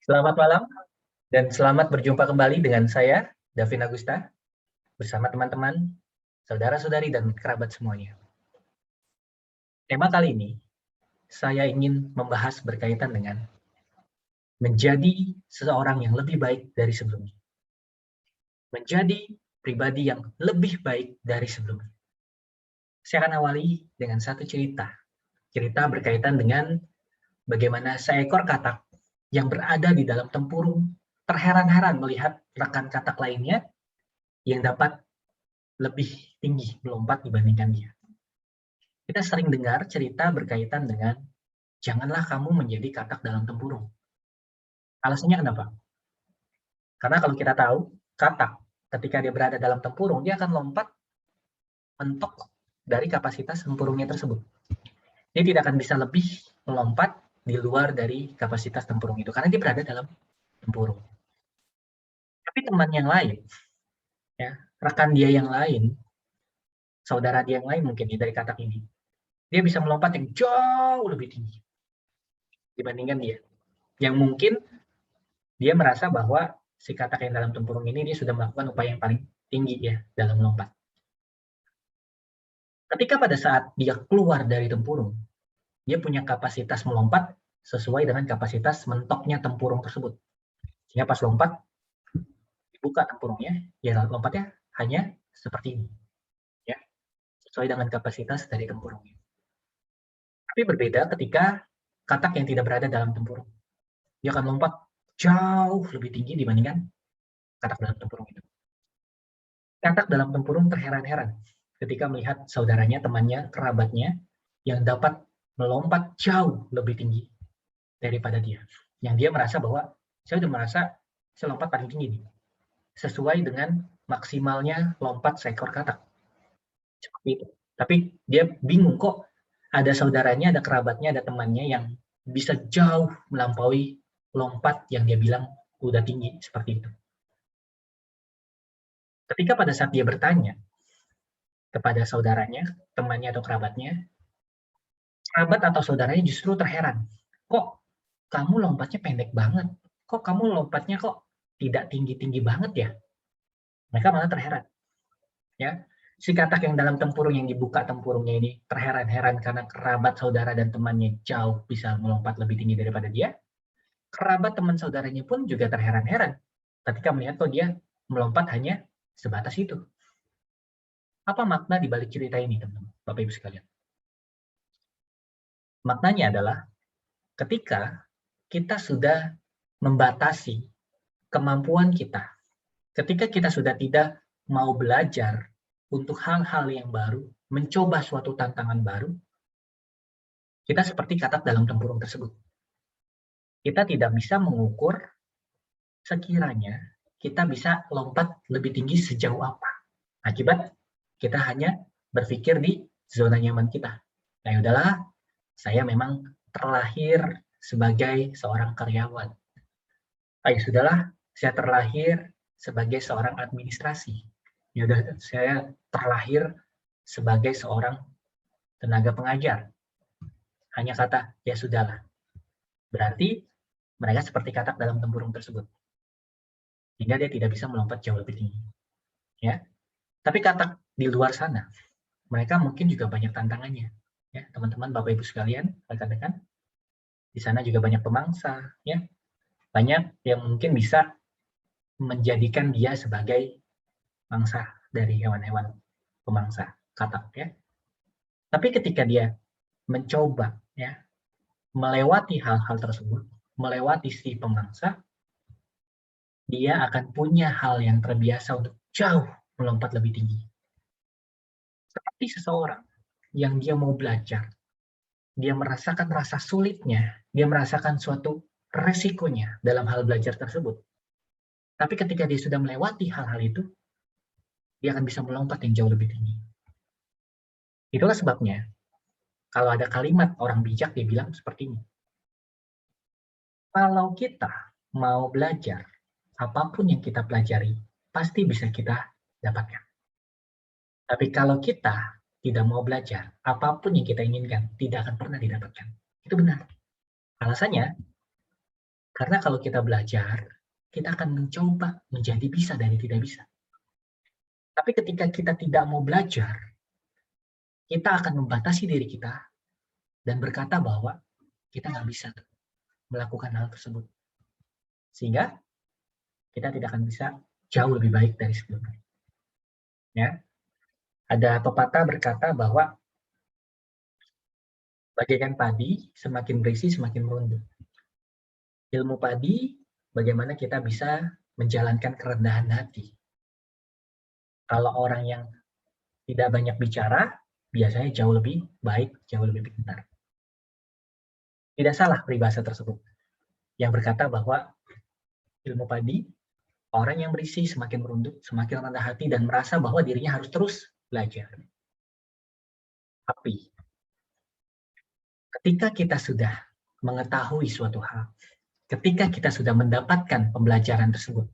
Selamat malam dan selamat berjumpa kembali dengan saya, Davin Agusta, bersama teman-teman, saudara-saudari, dan kerabat semuanya. Tema kali ini, saya ingin membahas berkaitan dengan menjadi seseorang yang lebih baik dari sebelumnya. Menjadi pribadi yang lebih baik dari sebelumnya. Saya akan awali dengan satu cerita. Cerita berkaitan dengan bagaimana seekor katak yang berada di dalam tempurung terheran-heran melihat rekan katak lainnya yang dapat lebih tinggi melompat dibandingkan dia. Kita sering dengar cerita berkaitan dengan janganlah kamu menjadi katak dalam tempurung. Alasannya kenapa? Karena kalau kita tahu, katak ketika dia berada dalam tempurung, dia akan lompat mentok dari kapasitas tempurungnya tersebut. Dia tidak akan bisa lebih melompat di luar dari kapasitas tempurung itu, karena dia berada dalam tempurung. Tapi teman yang lain, ya, rekan dia yang lain, saudara dia yang lain mungkin ya, dari katak ini, dia bisa melompat yang jauh lebih tinggi dibandingkan dia. Yang mungkin dia merasa bahwa si katak yang dalam tempurung ini dia sudah melakukan upaya yang paling tinggi ya dalam melompat. Ketika pada saat dia keluar dari tempurung, dia punya kapasitas melompat sesuai dengan kapasitas mentoknya tempurung tersebut. Sehingga pas lompat, dibuka tempurungnya, ya lompatnya hanya seperti ini. Ya, sesuai dengan kapasitas dari tempurungnya. Tapi berbeda ketika katak yang tidak berada dalam tempurung. Dia akan lompat jauh lebih tinggi dibandingkan katak dalam tempurung itu. Katak dalam tempurung terheran-heran ketika melihat saudaranya, temannya, kerabatnya yang dapat melompat jauh lebih tinggi daripada dia. Yang dia merasa bahwa saya sudah merasa saya lompat paling tinggi nih, sesuai dengan maksimalnya lompat seekor katak. Seperti itu. Tapi dia bingung kok ada saudaranya, ada kerabatnya, ada temannya yang bisa jauh melampaui lompat yang dia bilang udah tinggi seperti itu. Ketika pada saat dia bertanya kepada saudaranya, temannya atau kerabatnya, kerabat atau saudaranya justru terheran. Kok kamu lompatnya pendek banget? Kok kamu lompatnya kok tidak tinggi-tinggi banget ya? Mereka malah terheran. Ya, si katak yang dalam tempurung yang dibuka tempurungnya ini terheran-heran karena kerabat saudara dan temannya jauh bisa melompat lebih tinggi daripada dia. Kerabat teman saudaranya pun juga terheran-heran ketika melihat kok dia melompat hanya sebatas itu. Apa makna di balik cerita ini, teman-teman, Bapak Ibu sekalian? Maknanya adalah ketika kita sudah membatasi kemampuan kita, ketika kita sudah tidak mau belajar untuk hal-hal yang baru, mencoba suatu tantangan baru, kita seperti katak dalam tempurung tersebut. Kita tidak bisa mengukur sekiranya kita bisa lompat lebih tinggi sejauh apa. Akibat kita hanya berpikir di zona nyaman kita. Nah, yaudahlah, saya memang terlahir sebagai seorang karyawan. Ya sudahlah, saya terlahir sebagai seorang administrasi. Ya udah, saya terlahir sebagai seorang tenaga pengajar. Hanya kata, ya sudahlah. Berarti mereka seperti katak dalam tempurung tersebut. Sehingga dia tidak bisa melompat jauh lebih tinggi. Ya. Tapi katak di luar sana, mereka mungkin juga banyak tantangannya. Ya, teman-teman, Bapak Ibu sekalian, rekan-rekan, di sana juga banyak pemangsa, ya. Banyak yang mungkin bisa menjadikan dia sebagai mangsa dari hewan-hewan pemangsa katak, ya. Tapi ketika dia mencoba, ya, melewati hal-hal tersebut, melewati si pemangsa, dia akan punya hal yang terbiasa untuk jauh melompat lebih tinggi. Seperti seseorang yang dia mau belajar, dia merasakan rasa sulitnya, dia merasakan suatu resikonya dalam hal belajar tersebut. Tapi ketika dia sudah melewati hal-hal itu, dia akan bisa melompat yang jauh lebih tinggi. Itulah sebabnya, kalau ada kalimat orang bijak, dia bilang seperti ini. Kalau kita mau belajar, apapun yang kita pelajari, pasti bisa kita dapatkan. Tapi kalau kita tidak mau belajar, apapun yang kita inginkan, tidak akan pernah didapatkan. Itu benar. Alasannya, Karena kalau kita belajar, kita akan mencoba menjadi bisa dari tidak bisa. Tapi ketika kita tidak mau belajar, kita akan membatasi diri kita dan berkata bahwa kita nggak bisa melakukan hal tersebut. Sehingga kita tidak akan bisa jauh lebih baik dari sebelumnya. Ya, ada pepatah berkata bahwa bagaikan padi, semakin berisi semakin merunduk. Ilmu padi, bagaimana kita bisa menjalankan kerendahan hati. Kalau orang yang tidak banyak bicara, biasanya jauh lebih baik, jauh lebih pintar. Tidak salah peribahasa tersebut yang berkata bahwa ilmu padi, orang yang berisi semakin merunduk, semakin rendah hati dan merasa bahwa dirinya harus terus belajar. Tapi ketika kita sudah mengetahui suatu hal, ketika kita sudah mendapatkan pembelajaran tersebut,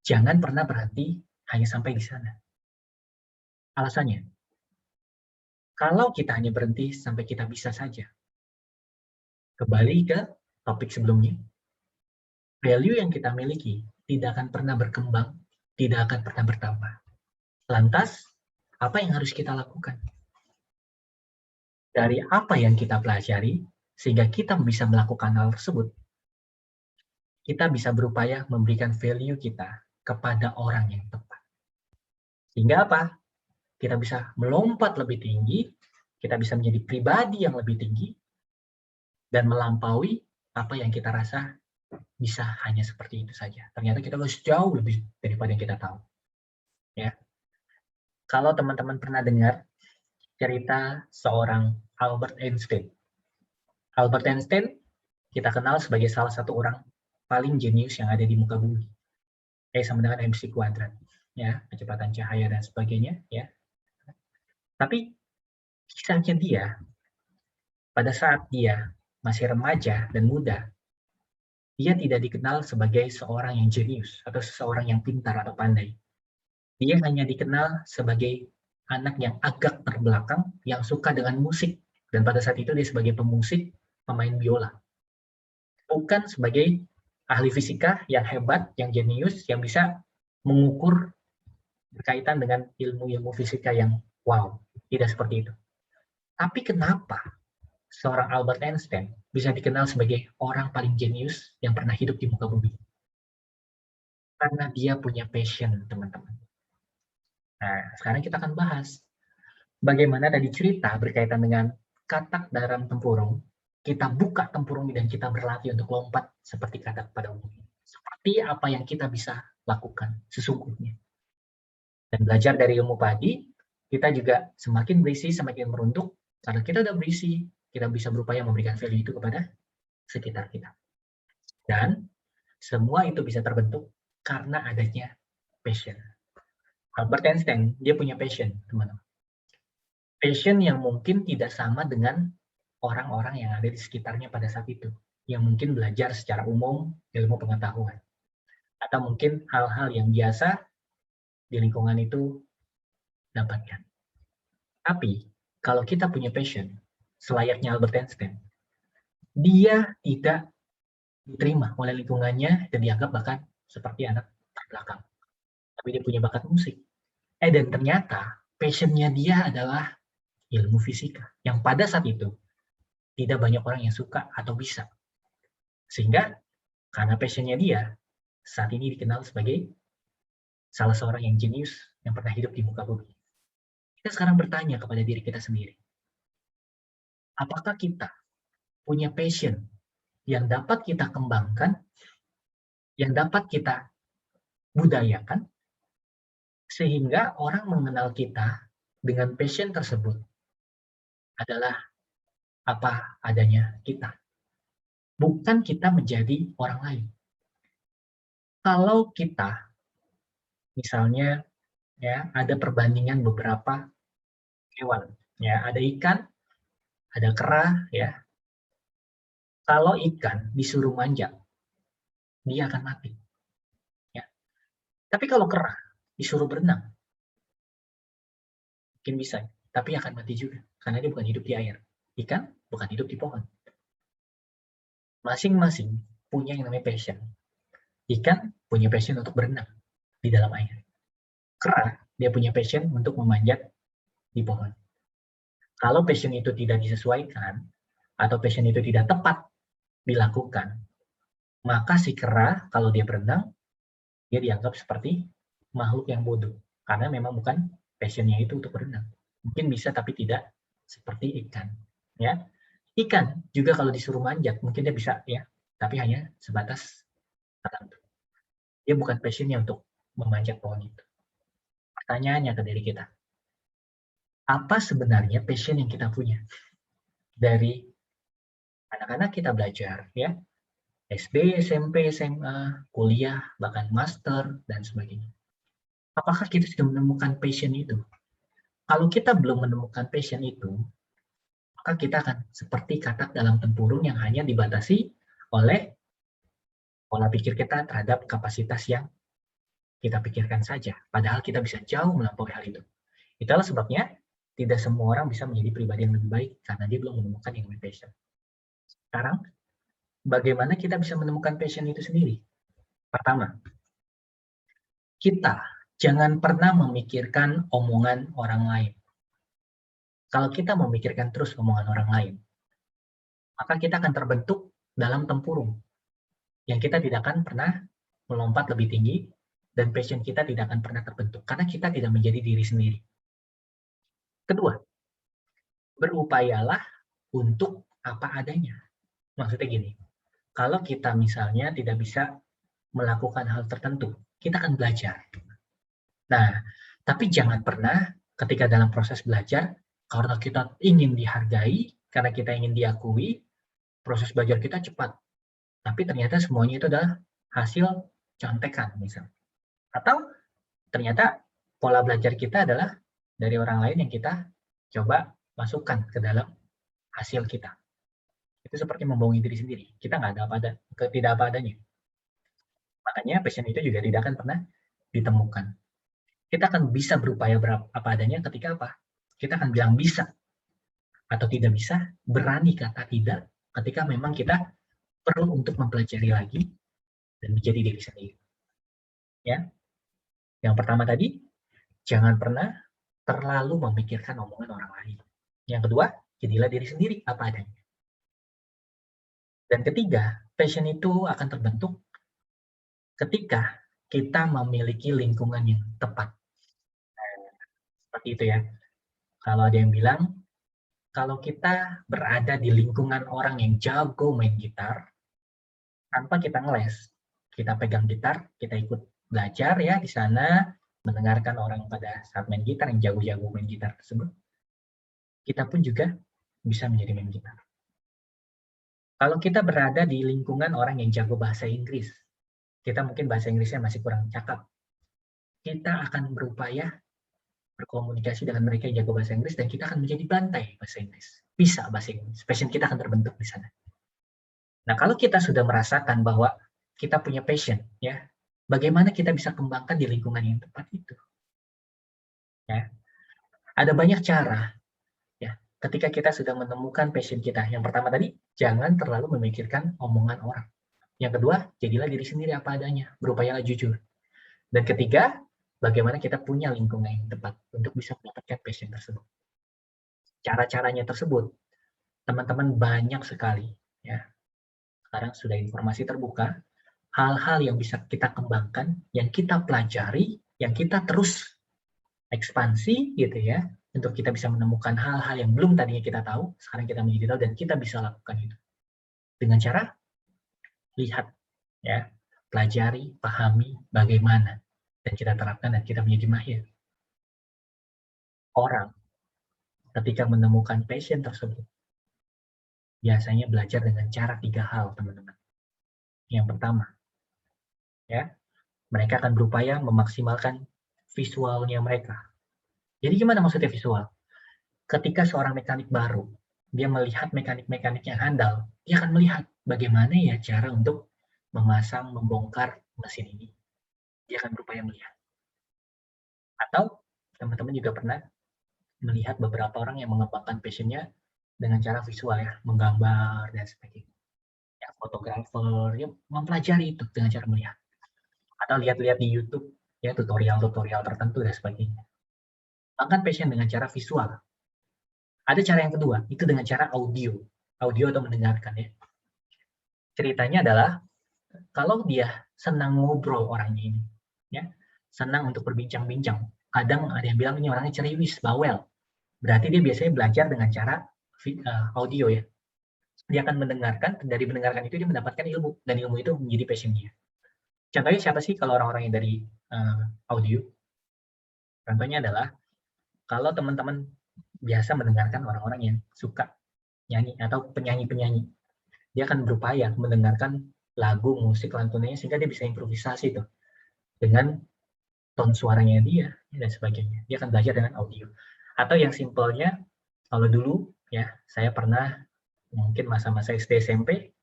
jangan pernah berhenti hanya sampai di sana. Alasannya, kalau kita hanya berhenti sampai kita bisa saja, kembali ke topik sebelumnya, value yang kita miliki tidak akan pernah berkembang, tidak akan pernah bertambah. Lantas, apa yang harus kita lakukan? Dari apa yang kita pelajari, sehingga kita bisa melakukan hal tersebut, kita bisa berupaya memberikan value kita kepada orang yang tepat. Sehingga apa? Kita bisa melompat lebih tinggi, kita bisa menjadi pribadi yang lebih tinggi, dan melampaui apa yang kita rasa bisa hanya seperti itu saja. Ternyata kita harus jauh lebih daripada yang kita tahu. Ya. Kalau teman-teman pernah dengar cerita seorang Albert Einstein. Albert Einstein kita kenal sebagai salah satu orang paling jenius yang ada di muka bumi. Sama dengan MC kuadrat, ya, kecepatan cahaya dan sebagainya, ya. Tapi kisahnya dia pada saat dia masih remaja dan muda, dia tidak dikenal sebagai seorang yang jenius atau seseorang yang pintar atau pandai. Dia hanya dikenal sebagai anak yang agak terbelakang, yang suka dengan musik. Dan pada saat itu dia sebagai pemusik, pemain biola. Bukan sebagai ahli fisika yang hebat, yang jenius, yang bisa mengukur berkaitan dengan ilmu-ilmu fisika yang wow. Tidak seperti itu. Tapi kenapa seorang Albert Einstein bisa dikenal sebagai orang paling jenius yang pernah hidup di muka bumi? Karena dia punya passion, teman-teman. Nah, sekarang kita akan bahas bagaimana tadi cerita berkaitan dengan katak dalam tempurung, kita buka tempurung dan kita berlatih untuk lompat seperti katak pada umumnya. Seperti apa yang kita bisa lakukan sesungguhnya. Dan belajar dari ilmu padi, kita juga semakin berisi, semakin meruntuk, karena kita udah berisi, kita bisa berupaya memberikan value itu kepada sekitar kita. Dan semua itu bisa terbentuk karena adanya passion. Albert Einstein, dia punya passion, teman-teman. Passion yang mungkin tidak sama dengan orang-orang yang ada di sekitarnya pada saat itu, yang mungkin belajar secara umum ilmu pengetahuan, atau mungkin hal-hal yang biasa di lingkungan itu dapatkan. Tapi kalau kita punya passion, selayaknya Albert Einstein, dia tidak diterima oleh lingkungannya dan dianggap bahkan seperti anak terbelakang. Tapi dia punya bakat musik. Dan ternyata passionnya dia adalah ilmu fisika, yang pada saat itu tidak banyak orang yang suka atau bisa. Sehingga karena passionnya dia, saat ini dikenal sebagai salah seorang yang jenius yang pernah hidup di muka bumi. Kita sekarang bertanya kepada diri kita sendiri, apakah kita punya passion yang dapat kita kembangkan, yang dapat kita budayakan, sehingga orang mengenal kita dengan passion tersebut adalah apa adanya kita. Bukan kita menjadi orang lain. Kalau kita, misalnya, ya, ada perbandingan beberapa hewan, ya, ada ikan, ada kera, ya. Kalau ikan disuruh manjat, dia akan mati. Ya. Tapi kalau kera disuruh berenang, mungkin bisa, tapi akan mati juga, karena dia bukan hidup di air. Ikan bukan hidup di pohon. Masing-masing punya yang namanya passion. Ikan punya passion untuk berenang di dalam air. Kera, dia punya passion untuk memanjat di pohon. Kalau passion itu tidak disesuaikan, atau passion itu tidak tepat dilakukan, maka si kera, kalau dia berenang, dia dianggap seperti makhluk yang bodoh. Karena memang bukan passionnya itu untuk berenang. Mungkin bisa, tapi tidak seperti ikan. Ya, ikan juga kalau disuruh manjat, mungkin dia bisa, ya, tapi hanya sebatas tertentu. Dia bukan passionnya untuk memanjat pohon itu. Pertanyaannya ke diri kita, apa sebenarnya passion yang kita punya? Dari anak-anak kita belajar, ya, SD, SMP, SMA, kuliah, bahkan master, dan sebagainya. Apakah kita sudah menemukan passion itu? Kalau kita belum menemukan passion itu, maka kita akan seperti katak dalam tempurung yang hanya dibatasi oleh pola pikir kita terhadap kapasitas yang kita pikirkan saja. Padahal kita bisa jauh melampaui hal itu. Itulah sebabnya tidak semua orang bisa menjadi pribadi yang lebih baik karena dia belum menemukan yang namanya passion. Sekarang, bagaimana kita bisa menemukan passion itu sendiri? Pertama, kita jangan pernah memikirkan omongan orang lain. Kalau kita memikirkan terus omongan orang lain, maka kita akan terbentuk dalam tempurung yang kita tidak akan pernah melompat lebih tinggi dan passion kita tidak akan pernah terbentuk karena kita tidak menjadi diri sendiri. Kedua, berupayalah untuk apa adanya. Maksudnya gini, kalau kita misalnya tidak bisa melakukan hal tertentu, kita akan belajar. Nah, tapi jangan pernah ketika dalam proses belajar, karena kita ingin dihargai, karena kita ingin diakui, proses belajar kita cepat. Tapi ternyata semuanya itu adalah hasil contekan misalnya. Atau ternyata pola belajar kita adalah dari orang lain yang kita coba masukkan ke dalam hasil kita. Itu seperti membohongi diri sendiri. Kita nggak ada tidak apa adanya. Makanya passion itu juga tidak akan pernah ditemukan. Kita akan bisa berupaya apa adanya ketika apa? Kita akan bilang bisa atau tidak bisa, berani kata tidak ketika memang kita perlu untuk mempelajari lagi dan menjadi diri sendiri. Ya. Yang pertama tadi, jangan pernah terlalu memikirkan omongan orang lain. Yang kedua, jadilah diri sendiri apa adanya. Dan ketiga, passion itu akan terbentuk ketika kita memiliki lingkungan yang tepat. Seperti itu ya. Kalau ada yang bilang, kalau kita berada di lingkungan orang yang jago main gitar, tanpa kita ngeles, kita pegang gitar, kita ikut belajar ya di sana, mendengarkan orang pada saat main gitar yang jago-jago main gitar tersebut, kita pun juga bisa menjadi main gitar. Kalau kita berada di lingkungan orang yang jago bahasa Inggris, kita mungkin bahasa Inggrisnya masih kurang cakap, kita akan berupaya berkomunikasi dengan mereka yang jago bahasa Inggris dan kita akan menjadi bantai bahasa Inggris. Bisa bahasa Inggris, passion kita akan terbentuk di sana. Nah, kalau kita sudah merasakan bahwa kita punya passion, ya, bagaimana kita bisa kembangkan di lingkungan yang tepat itu? Ya, ada banyak cara. Ya, ketika kita sudah menemukan passion kita, yang pertama tadi, jangan terlalu memikirkan omongan orang. Yang kedua, jadilah diri sendiri apa adanya, berupayalah jujur. Dan ketiga, bagaimana kita punya lingkungan yang tepat untuk bisa mendapatkan passion tersebut. Cara-caranya tersebut, teman-teman banyak sekali. Ya, sekarang sudah informasi terbuka, hal-hal yang bisa kita kembangkan, yang kita pelajari, yang kita terus ekspansi gitu ya, untuk kita bisa menemukan hal-hal yang belum tadinya kita tahu, sekarang kita menjadi tahu dan kita bisa lakukan itu. Dengan cara lihat, ya, pelajari, pahami bagaimana, dan kita terapkan dan kita menjadi mahir. Orang ketika menemukan passion tersebut, biasanya belajar dengan cara 3 hal, teman-teman. Yang pertama, ya, mereka akan berupaya memaksimalkan visualnya mereka. Jadi gimana maksudnya visual? Ketika seorang mekanik baru, dia melihat mekanik-mekanik yang handal, dia akan melihat bagaimana ya cara untuk memasang, membongkar mesin ini. Dia akan berupaya melihat. Atau teman-teman juga pernah melihat beberapa orang yang mengembangkan passion-nya dengan cara visual ya, menggambar dan sebagainya. ya fotografer, ya mempelajari itu dengan cara melihat atau lihat-lihat di YouTube ya tutorial-tutorial tertentu dan sebagainya. Bahkan passion dengan cara visual. Ada cara yang kedua, itu dengan cara audio atau mendengarkan ya. Ceritanya adalah kalau dia senang ngobrol orangnya ini, ya, senang untuk berbincang-bincang. Kadang ada yang bilang ini orangnya ceriwis, bawel. Berarti dia biasanya belajar dengan cara audio ya. Dia akan mendengarkan, dari mendengarkan itu dia mendapatkan ilmu, dan ilmu itu menjadi passion dia. Contohnya siapa sih kalau orang-orang yang dari audio? Contohnya adalah kalau teman-teman biasa mendengarkan orang-orang yang suka nyanyi atau penyanyi-penyanyi, dia akan berupaya mendengarkan lagu, musik, lantunnya sehingga dia bisa improvisasi tuh dengan tone suaranya dia dan sebagainya. Dia akan belajar dengan audio. Atau yang simpelnya, kalau dulu ya saya pernah mungkin masa-masa SD SMP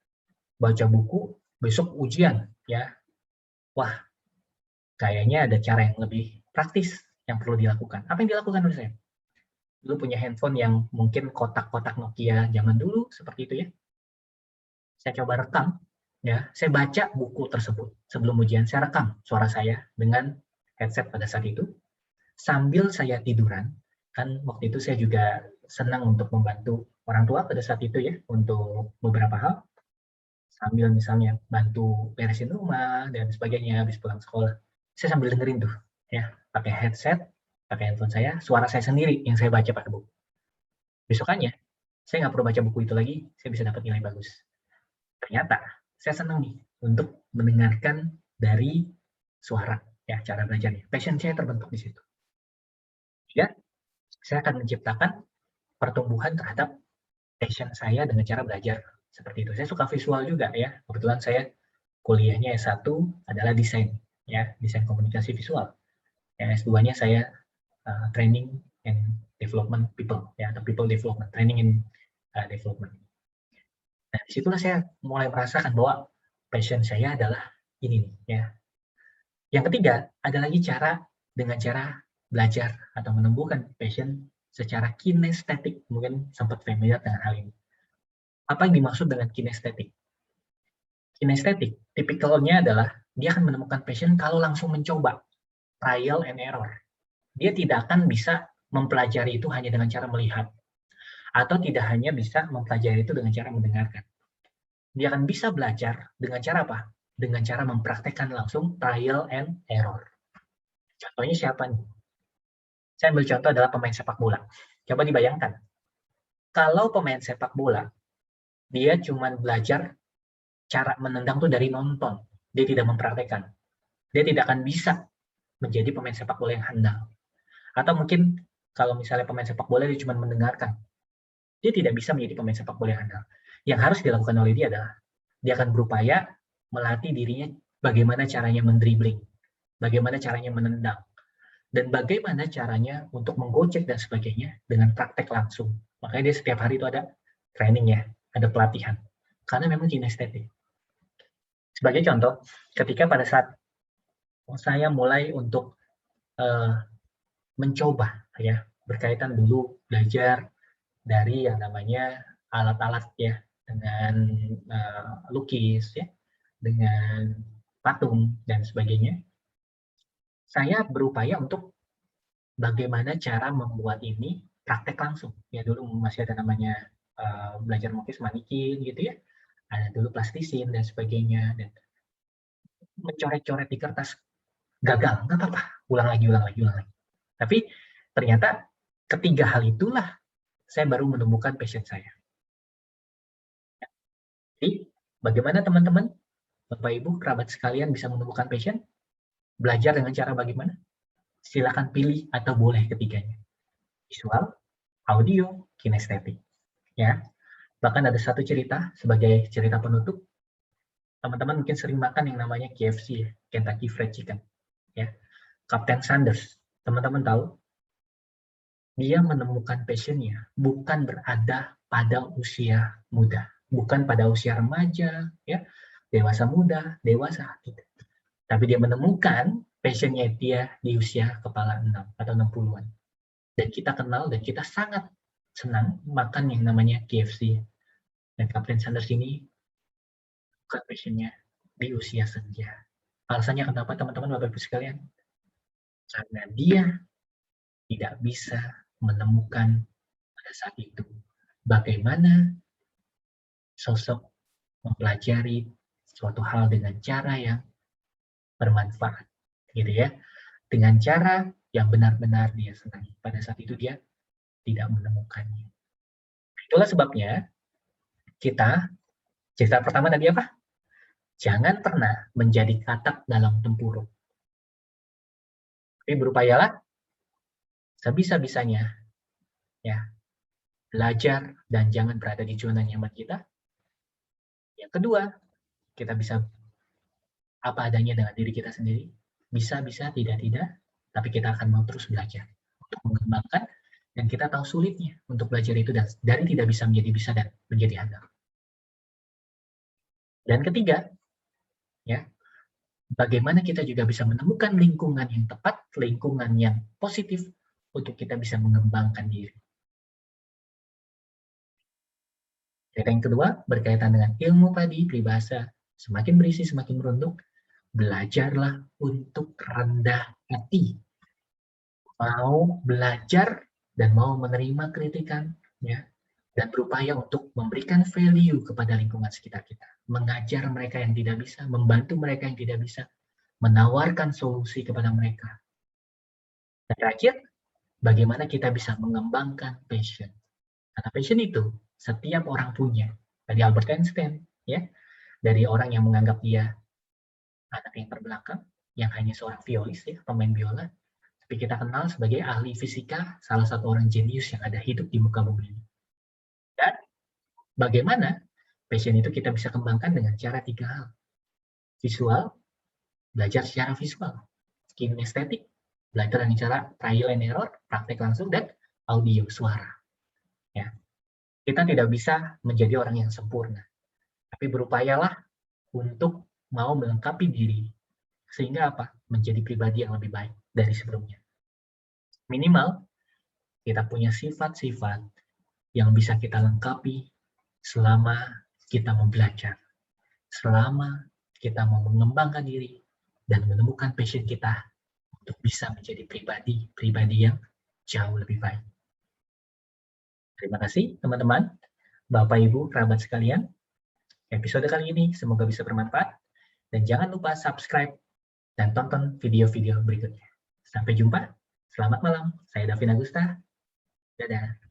baca buku, besok ujian ya. Wah, kayaknya ada cara yang lebih praktis yang perlu dilakukan. Apa yang dilakukan oleh saya? Dulu punya handphone yang mungkin kotak-kotak Nokia zaman dulu seperti itu ya. Saya coba rekam ya, saya baca buku tersebut sebelum ujian, saya rekam suara saya dengan headset pada saat itu sambil saya tiduran. Kan waktu itu saya juga senang untuk membantu orang tua pada saat itu ya untuk beberapa hal, sambil misalnya bantu beresin rumah dan sebagainya habis pulang sekolah. Saya sambil dengerin tuh ya, pakai headset, pakai handphone saya, suara saya sendiri yang saya baca pakai buku. Besokannya saya nggak perlu baca buku itu lagi, saya bisa dapat nilai bagus. Ternyata saya senang nih untuk mendengarkan dari suara ya, cara belajarnya. Passion saya terbentuk di situ. Ya, saya akan menciptakan pertumbuhan terhadap passion saya dengan cara belajar seperti itu. Saya suka visual juga ya. Kebetulan saya kuliahnya S1 adalah desain ya, desain komunikasi visual. Yang S2-nya saya training and development people ya, atau people development, training and development. Nah, disitulah saya mulai merasakan bahwa passion saya adalah ini nih ya. Yang ketiga, ada lagi cara dengan cara belajar atau menumbuhkan passion secara kinestetik. Mungkin sempat familiar dengan hal ini. Apa yang dimaksud dengan kinestetik? Kinestetik, tipikalnya adalah dia akan menemukan passion kalau langsung mencoba, trial and error. Dia tidak akan bisa mempelajari itu hanya dengan cara melihat, atau tidak hanya bisa mempelajari itu dengan cara mendengarkan. Dia akan bisa belajar dengan cara apa? Dengan cara mempraktekkan langsung trial and error. Contohnya siapa nih? Saya ambil contoh adalah pemain sepak bola. Coba dibayangkan, kalau pemain sepak bola, dia cuma belajar cara menendang tuh dari nonton, dia tidak mempraktekkan, dia tidak akan bisa menjadi pemain sepak bola yang handal. Atau mungkin kalau misalnya pemain sepak bola dia cuma mendengarkan, dia tidak bisa menjadi pemain sepak bola yang handal. Yang harus dilakukan oleh dia adalah dia akan berupaya melatih dirinya bagaimana caranya mendribling, bagaimana caranya menendang, dan bagaimana caranya untuk menggocek dan sebagainya dengan praktek langsung. Makanya dia setiap hari itu ada training ya, ada pelatihan. Karena memang kinestetik. Sebagai contoh, ketika pada saat saya mulai untuk mencoba ya, berkaitan dulu belajar dari yang namanya alat-alat ya, dengan lukis ya, dengan patung dan sebagainya. Saya berupaya untuk bagaimana cara membuat ini praktek langsung. Ya dulu masih ada namanya belajar melukis manikin gitu ya. Ada dulu plastisin dan sebagainya, dan mencoret-coret di kertas gagal, nggak apa-apa, ulang lagi, ulang lagi, ulang lagi. Tapi ternyata ketiga hal itulah saya baru menemukan passion saya. Jadi bagaimana teman-teman, Bapak Ibu, kerabat sekalian bisa menemukan passion? Belajar dengan cara bagaimana? Silakan pilih atau boleh ketiganya. Visual, audio, kinestetik. Ya. Bahkan ada satu cerita sebagai cerita penutup. Teman-teman mungkin sering makan yang namanya KFC, Kentucky Fried Chicken. Ya. Kapten Sanders, teman-teman tahu, dia menemukan passionnya bukan berada pada usia muda, bukan pada usia remaja, ya, dewasa muda, dewasa, gitu. Tapi dia menemukan passionnya dia di usia kepala 6 atau 60-an. Dan kita kenal dan kita sangat senang makan yang namanya KFC. Dan Kapten Sanders ini menemukan passion-nya di usia senja. Alasannya kenapa teman-teman Bapak Ibu sekalian? Karena dia tidak bisa menemukan pada saat itu bagaimana sosok mempelajari suatu hal dengan cara yang bermanfaat, gitu ya. Dengan cara yang benar-benar dia senangi. Pada saat itu dia tidak menemukannya. Itulah sebabnya kita, cerita pertama tadi apa? Jangan pernah menjadi katak dalam tempurung. Tapi berupayalah sebisa-bisanya ya, belajar dan jangan berada di zona nyaman kita. Yang kedua, kita bisa apa adanya dengan diri kita sendiri. Bisa, tidak, tapi kita akan mau terus belajar untuk mengembangkan, dan kita tahu sulitnya untuk belajar itu dan dari tidak bisa menjadi bisa dan menjadi handal. Dan ketiga, ya, bagaimana kita juga bisa menemukan lingkungan yang tepat, lingkungan yang positif untuk kita bisa mengembangkan diri. Cerita yang kedua berkaitan dengan ilmu tadi, peribahasa, semakin berisi semakin merunduk. Belajarlah untuk rendah hati. Mau belajar dan mau menerima kritikan, ya, dan berupaya untuk memberikan value kepada lingkungan sekitar kita. Mengajar mereka yang tidak bisa, membantu mereka yang tidak bisa, menawarkan solusi kepada mereka. Dan terakhir, bagaimana kita bisa mengembangkan passion. Karena passion itu setiap orang punya. Dari Albert Einstein, ya, dari orang yang menganggap dia anak yang terbelakang, yang hanya seorang violis, ya, pemain biola, tapi kita kenal sebagai ahli fisika, salah satu orang jenius yang ada hidup di muka bumi ini. Dan bagaimana passion itu kita bisa kembangkan dengan cara 3 hal. Visual, belajar secara visual. Kinestetik, belajar dengan cara trial and error, praktek langsung, dan audio, suara. Ya. Kita tidak bisa menjadi orang yang sempurna, tapi berupayalah untuk mau melengkapi diri, sehingga apa? Menjadi pribadi yang lebih baik dari sebelumnya. Minimal, kita punya sifat-sifat yang bisa kita lengkapi selama kita mau belajar, selama kita mau mengembangkan diri, dan menemukan passion kita untuk bisa menjadi pribadi yang jauh lebih baik. Terima kasih teman-teman, Bapak Ibu, kerabat sekalian. Episode kali ini semoga bisa bermanfaat. Dan jangan lupa subscribe dan tonton video-video berikutnya. Sampai jumpa. Selamat malam. Saya Davin Agusta. Dadah.